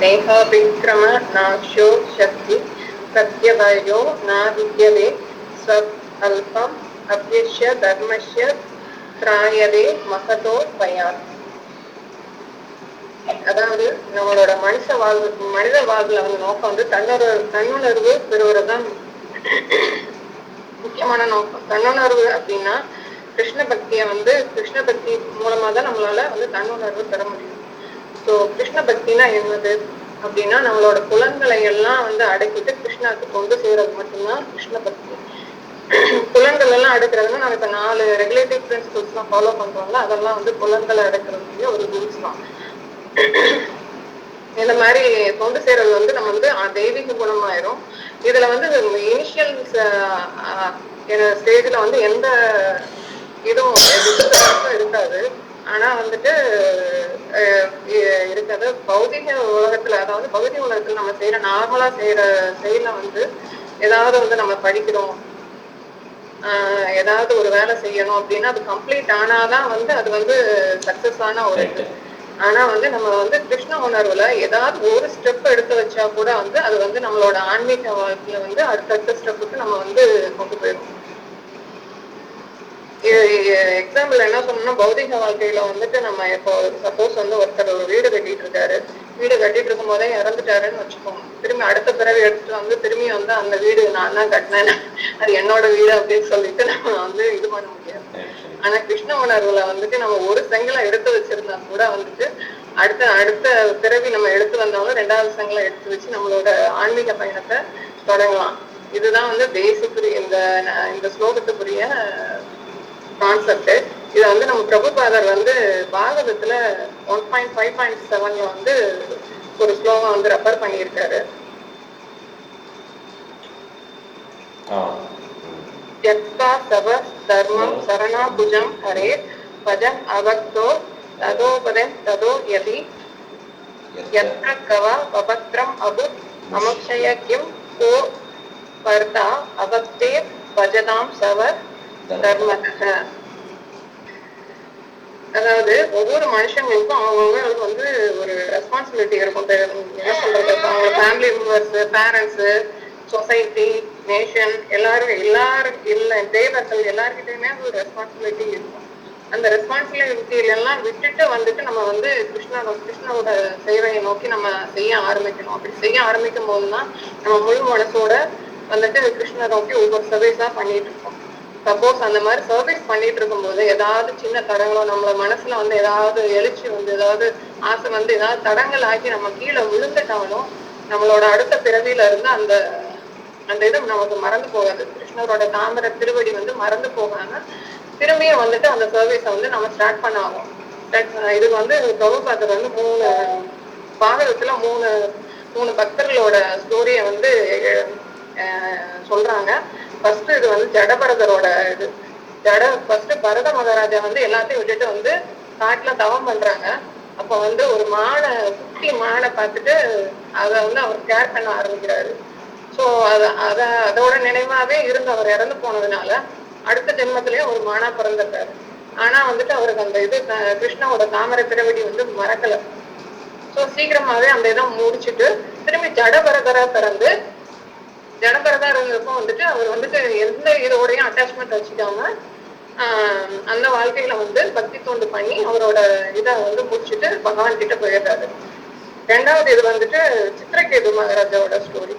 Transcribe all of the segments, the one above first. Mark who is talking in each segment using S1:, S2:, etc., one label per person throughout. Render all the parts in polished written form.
S1: नेहाभिक्रम नाक्षो शक्ति प्रत्यवयो न विद्यते स्वल्पम् अभ्यस्य धर्मस्य त्रायदे महतो भयात्. அதாவது நம்மளோட மனித வாழ்வுல வந்து நோக்கம் வந்து தன்னுணர்வு பெறுவதுதான் முக்கியமான நோக்கம். தன்னுணர்வு அப்படின்னா கிருஷ்ண பக்தி மூலமா தான் நம்மளால வந்து தன்னுணர்வு பெற முடியும். ஸோ கிருஷ்ண பக்தினா என்னது அப்படின்னா நம்மளோட புலன்களை எல்லாம் வந்து அடக்கிட்டு கிருஷ்ணாவுக்கு கொண்டு செய்யறது மட்டும்தான் கிருஷ்ண பக்தி. புலன்கள் எல்லாம் அடக்கிறதுனா நம்ம இப்ப 4 ரெகுலேட்டிவ் பிரின்சிபல்ஸ் எல்லாம் ஃபாலோ பண்றோம்ல, அதெல்லாம் வந்து புலன்களை அடக்கிறதுக்கு ஒரு ரூல்ஸ் தான். இந்த மாதிரி கொண்டு செய்யறது வந்து நம்ம வந்து தெய்வீக குணமாயிரும். இதுல வந்து இனிஷியல் ஸ்டேஜ்ல வந்து எந்த இதுவும் இருக்காது. ஆனா வந்துட்டு இருக்காது பௌதிக உலகத்துல, அதாவது பௌதிக உலகத்துல நம்ம செய்யற நார்மலா செய்யற செயல வந்து ஏதாவது வந்து நம்ம படிக்கிறோம், ஏதாவது ஒரு வேலை செய்யணும் அப்படின்னா அது கம்ப்ளீட் ஆனாதான் வந்து அது வந்து சக்சஸ் ஆன ஒரு இது. ஆனா வந்து நம்ம வந்து கிருஷ்ண உணர்வுல ஏதாவது ஒரு ஸ்டெப் எடுத்து வச்சா கூட வந்து அது வந்து நம்மளோட ஆன்மீக வாழ்க்கையில வந்து அடுத்தடுத்த ஸ்டெப்புக்கு நம்ம வந்து கொண்டு போயிடும். எக்ஸாம்பிள் என்ன சொன்னோம்னா, பௌதிக வாழ்க்கையில வந்துட்டு நம்ம இப்போ சப்போஸ் வந்து ஒருத்தர் ஒரு வீடு கட்டிட்டு இருக்காரு, வீடு கட்டிட்டு இருக்கும் போதே இறந்துட்டாருன்னு வச்சுக்கோங்க. திரும்பி அடுத்த பிறவி எடுத்துட்டு வந்து திரும்பி வந்து அந்த வீடு நான் தான் கட்டினேன், அது என்னோட வீடு அப்படின்னு சொல்லிட்டு நம்ம வந்து இது பண்ண முடியாது. ஆனா கிருஷ்ண உணர்வுல வந்துட்டு நம்ம ஒரு செங்கலை எடுத்து வச்சிருந்தா கூட வந்துட்டு அடுத்த பிறவி நம்ம எடுத்து வந்தாலும் 2வது செங்கலை எடுத்து வச்சு நம்மளோட ஆன்மீக பயணத்தை தொடங்கலாம். இதுதான் வந்து பேசிக் இந்த ஸ்லோகத்துக்குரிய கான்செப்ட். இதை வந்து நம்ம பிரபுபாதர் வந்து பாகவதத்துல 1.5.7 வந்து ஒரு ஸ்லோகம் வந்து ரெஃபர் பண்ணியிருக்காரு. யத்வா சவ தர்மம் சரணாபுஜம் ஹரே பஜன் அவக்தோ ததோபதம் ததோ யதி யத்ர கவா பபத்ரம் அபுத் அமக்ஷய கிம் கோ பர்தா அவக்தே பஜதாம் சவ தர்மக. அதாவது ஒவ்வொரு மனுஷங்களுக்கும் அவங்களுக்கு வந்து ஒரு ரெஸ்பான்சிபிலிட்டி இருக்கும். என்ன சொல்றது, அவங்க family members, parents, society, nation, தேவர்கள் எல்லாருக்கிட்டையுமே ஒரு ரெஸ்பான்சிபிலிட்டி இருக்கும். அந்த ரெஸ்பான்சிபிலிட்டியில எல்லாம் விட்டுட்டு வந்துட்டு நம்ம வந்து கிருஷ்ணனோட சேவையை நோக்கி நம்ம செய்ய ஆரம்பிக்கணும். அப்படி செய்ய ஆரம்பிக்கும் போதுதான் நம்ம முழு மனசோட வந்துட்டு கிருஷ்ணரை நோக்கி ஒவ்வொரு சர்வீஸா பண்ணிட்டு இருக்கோம். சப்போஸ் அந்த மாதிரி சர்வீஸ் பண்ணிட்டு இருக்கும் போது ஏதாவது சின்ன தடங்களோ, நம்மள மனசுல வந்து ஏதாவது எழுச்சி வந்து ஏதாவது ஆசை வந்து ஏதாவது தடங்கள் ஆக்கி நம்ம கீழே விழுந்துட்டாலும் நம்மளோட அடுத்த பிறவியில இருந்து அந்த இது நமக்கு மறந்து போகாது. கிருஷ்ணரோட தாமரை திருவடி வந்து மறந்து போகாம திரும்பியும் வந்துட்டு அந்த சர்வீஸை வந்து நம்ம ஸ்டார்ட் பண்ண ஆகும். இது வந்து பிரபுபாதர் வந்து பாகவத்துல மூணு பக்தர்களோட ஸ்டோரிய வந்து சொல்றாங்க. ஃபர்ஸ்ட் இது வந்து ஜடபரதரோட இது. ஃபர்ஸ்ட் பரத மகாராஜா வந்து எல்லாத்தையும் விட்டுட்டு வந்து காட்டுல தவம் பண்றாங்க. அப்ப வந்து ஒரு குட்டி மானை பார்த்துட்டு அதை வந்து அவர் கேர் பண்ண ஆரம்பிக்கிறாரு. ஸோ அதோட நினைவாவே இருந்து அவர் இறந்து போனதுனால அடுத்த ஜென்மத்திலேயே ஒரு மானா பிறந்திருக்காரு. ஆனா வந்துட்டு அவருக்கு அந்த இது கிருஷ்ணாவோட தாமரை பிறவடி வந்து மறக்கல. ஸோ சீக்கிரமாவே அந்த இதை முடிச்சுட்டு திரும்பி ஜடபரதரா பிறந்து ஜடபரதருக்கும் வந்துட்டு அவர் வந்துட்டு எந்த இதோடையும் அட்டாச்மெண்ட் வச்சுக்காம அந்த வாழ்க்கையில வந்து பக்தி தொண்டு பண்ணி அவரோட இதை வந்து முடிச்சுட்டு பகவான் கிட்ட போயிடுறாரு. 2வது இது வந்துட்டு சித்திரகேது மகாராஜாவோட ஸ்டோரி.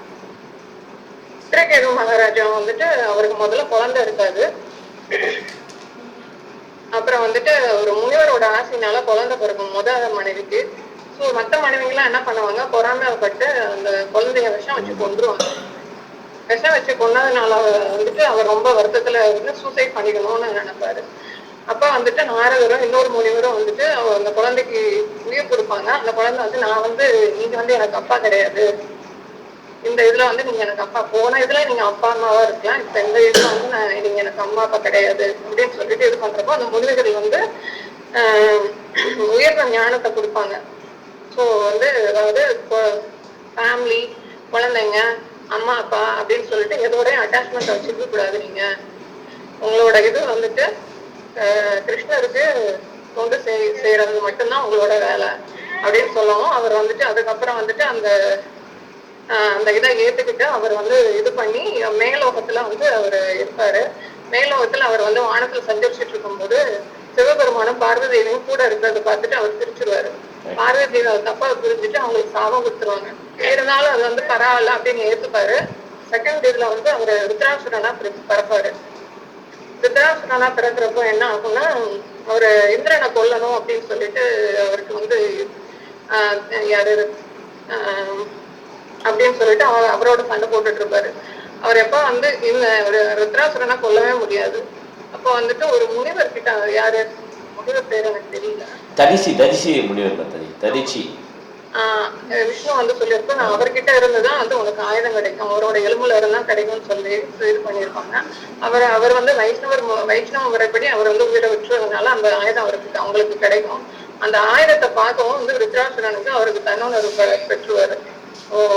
S1: சித்திரகேது மகாராஜா வந்துட்டு அவருக்கு முதல்ல குழந்தை இருக்காது. அப்புறம் வந்துட்டு ஒரு முனிவரோட ஆசையினால குழந்தை பிறக்கும் மனைவிக்கு. ஸோ மற்ற மனைவிகள்லாம் என்ன பண்ணுவாங்க, பொறாமைப்பட்டு அந்த குழந்தைய விஷம் வச்சு கொண்டுருவாங்க. விஷம் வச்சு கொண்டதுனால வந்துட்டு அவர் ரொம்ப வருத்தத்துல இருந்து சூசைட் பண்ணிக்கணும்னு நினைப்பாரு. அப்ப வந்துட்டு நாரதரும் இன்னொரு முனிவரும் வந்துட்டு அந்த குழந்தைக்கு உயிர் கொடுப்பாங்க. அந்த குழந்தை வந்து நீங்க வந்து எனக்கு அப்பா கிடையாது, இந்த இதுல வந்து நீங்க எனக்கு அப்பா, போன இதுல நீங்க அப்பா அம்மாவா இருக்கலாம், இப்ப இந்த இதுல வந்து நீங்க எனக்கு அம்மா அப்பா கிடையாது அப்படின்னு சொல்லிட்டு இது பண்றப்போ அந்த முனிவர்கள் வந்து உயர்ந்த ஞானத்தை கொடுப்பாங்க. ஸோ வந்து அதாவது ஃபேமிலி, குழந்தைங்க, அம்மா அப்பா அப்படின்னு சொல்லிட்டு எதோடய அட்டாச்மெண்ட் வச்சுக்க கூடாது. நீங்க உங்களோட இது வந்துட்டு கிருஷ்ணருக்கு கொண்டு செய்யறது மட்டும்தான் உங்களோட வேலை. அப்படின்னு சொல்லவும் அவர் வந்துட்டு அதுக்கப்புறம் வந்துட்டு அந்த அந்த இதை ஏத்துக்கிட்டு அவர் வந்து இது பண்ணி மேலோகத்துல வந்து அவர் இருப்பாரு. மேலோகத்துல அவர் வந்து வானத்துல சஞ்சரிச்சுட்டு இருக்கும்போது சிவபெருமானும் பார்வதி தேவியும் கூட இருக்கிறத பார்த்துட்டு அவர் பிரிச்சிருவாரு. பார்வதி தேவி அதை தப்பா புரிஞ்சுட்டு அவங்களுக்கு சாபம் கொடுத்துருவாங்க. இருந்தாலும் அது வந்து பரவாயில்ல அப்படின்னு ஏத்துப்பாரு. செகண்ட் இதுல வந்து அவர் ருத்ராசுரனா பிறப்பாரு. ருத்ராசுரனா பிறக்கிறப்போ என்ன ஆகும்னா, அவரு இந்திரனை கொல்லணும் அப்படின்னு சொல்லிட்டு அவருக்கு வந்து யாரு அப்படின்னு சொல்லிட்டு அவரோட சண்டை போட்டுட்டு இருப்பாரு. அவர் எப்ப வந்து இந்த ஒரு ருத்ராசுரனை கொல்லவே முடியாது. அப்ப வந்துட்டு ஒரு முனிவர் கிட்ட, யாரு முனிவர் பேர் எனக்கு தெரியல,
S2: தரிசி முனிவர் தரிசி
S1: விஷ்ணு வந்து சொல்லியிருப்ப, நான் அவர்கிட்ட இருந்துதான் வந்து உனக்கு ஆயுதம் கிடைக்கும், அவரோட எலும்புல இருந்தா கிடைக்கும்னு சொல்லி இது பண்ணியிருப்பாங்க. அவர் வந்து வைஷ்ணவ முறைப்படி அவர் வந்து உயிரை விட்டுறதுனால அந்த ஆயுதம் அவங்களுக்கு கிடைக்கும். அந்த ஆயுதத்தை பார்க்கவும் வந்து ருத்ராசுரனுக்கு அவருக்கு தன்னுணர்வு பெற்றுவாரு.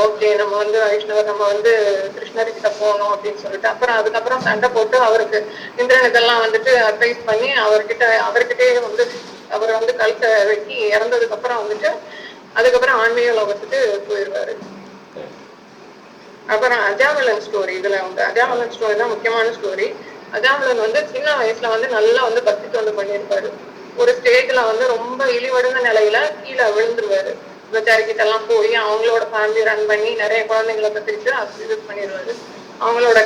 S1: ஓகே, நம்ம வந்து வைஷ்ணவர், நம்ம வந்து கிருஷ்ணர்கிட்ட போகணும் அப்படின்னு சொல்லிட்டு அப்புறம் அதுக்கப்புறம் சண்டை போட்டு அவருக்கு இந்திரனுக்கெல்லாம் வந்துட்டு அட்வைஸ் பண்ணி அவர்கிட்டே வந்து அவர் வந்து கழுத்தை வெட்டி இறந்ததுக்கு அப்புறம் வந்துட்டு அதுக்கப்புறம் ஆன்மீக லோகத்துக்கு போயிடுவாரு. அப்புறம் அஜாமலன் ஸ்டோரி இதுல வந்து அஜாமலன் ஸ்டோரி தான் முக்கியமான ஸ்டோரி. அஜாமலன் வந்து சின்ன வயசுல வந்து நல்லா வந்து பக்தி தொண்டு பண்ணியிருப்பாரு. ஒரு ஸ்டேஜ்ல வந்து ரொம்ப இழிவடைந்த நிலையில கீழே விழுந்துருவாரு. விபச்சாரிக்கிட்ட எல்லாம் போய் அவங்களோட ஃபேமிலி ரன் பண்ணி நிறைய குழந்தைங்களை பத்திட்டு இது பண்ணிடுவாரு. அவரோட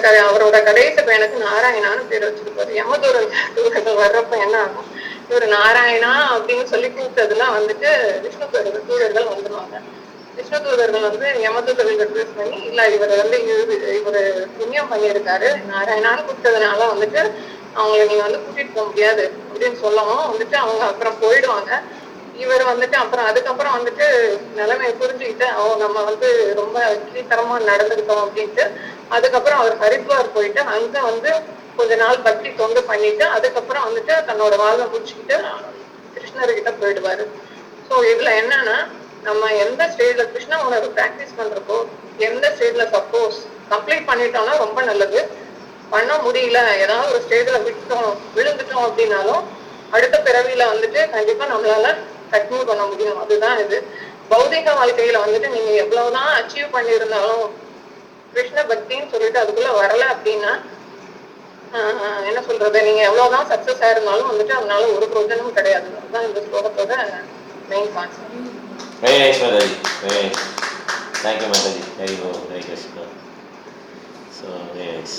S1: கடைசி பையனுக்கு நாராயணான்னு பேர் வச்சிருப்பாரு. யமதூரர்கள் வர்றப்ப என்ன ஆகும், இவர் நாராயணா அப்படின்னு சொல்லி கூப்பிட்டதுல வந்துட்டு விஷ்ணு தூதர்கள் வந்துருவாங்க. விஷ்ணு தூதர்கள் வந்து யமதூதர்கள் அட்வைஸ் பண்ணி, இல்ல இவர் வந்து இவரு புண்ணியம் பண்ணியிருக்காரு, நாராயணான்னு கூப்பிட்டதுனால வந்துட்டு அவங்களை நீங்க வந்து கூட்டிட்டு போக முடியாது அப்படின்னு சொல்லவும் வந்துட்டு அவங்க அப்புறம் போயிடுவாங்க. இவர் வந்துட்டு அப்புறம் அதுக்கப்புறம் வந்துட்டு நிலைமையை புரிஞ்சுக்கிட்டு நம்ம வந்து ரொம்ப கீழ்த்தரமா நடந்துக்கிட்டோம் அப்படின்ட்டு அதுக்கப்புறம் அவர் ஹரித்வார் போயிட்டு அங்க வந்து கொஞ்ச நாள் பக்தி தொண்டு பண்ணிட்டு அதுக்கப்புறம் வந்துட்டு தன்னோட வாழ்வை முடிச்சுக்கிட்டு கிருஷ்ணர்கிட்ட போயிடுவாரு. ஸோ இதுல என்னன்னா, நம்ம எந்த ஸ்டேஜ்ல கிருஷ்ண உணர்வு பிராக்டிஸ் பண்றப்போ எந்த ஸ்டேஜ்ல சப்போஸ் கம்ப்ளீட் பண்ணிட்டோம்னா ரொம்ப நல்லது. பண்ண முடியல, ஏதாவது ஒரு ஸ்டேஜ்ல விழுந்துட்டோம் அப்படின்னாலும் அடுத்த பிறவியில வந்துட்டு கண்டிப்பா நம்மளால கண்டினியூ பண்ண முடியும். அதுதான் இது. பௌதிக வாழ்க்கையில வந்துட்டு நீங்க எவ்வளவுதான் அச்சீவ் பண்ணியிருந்தாலும் கிருஷ்ண பக்தின்னு சொல்லிட்டு அதுக்குள்ள வரல அப்படின்னா என்ன சொல்றது, நீங்க எவ்வளவுதான் சக்சஸ் ஆயிருந்தாலும் வந்துட்டு அதனால ஒரு பிரோஜனமும் கிடையாது. அதுதான் இந்த ஸ்லோகத்தோட main concept.
S2: Very nice, Mataji. Very nice. Thank you, Mataji. Very good. Very good. So, very nice.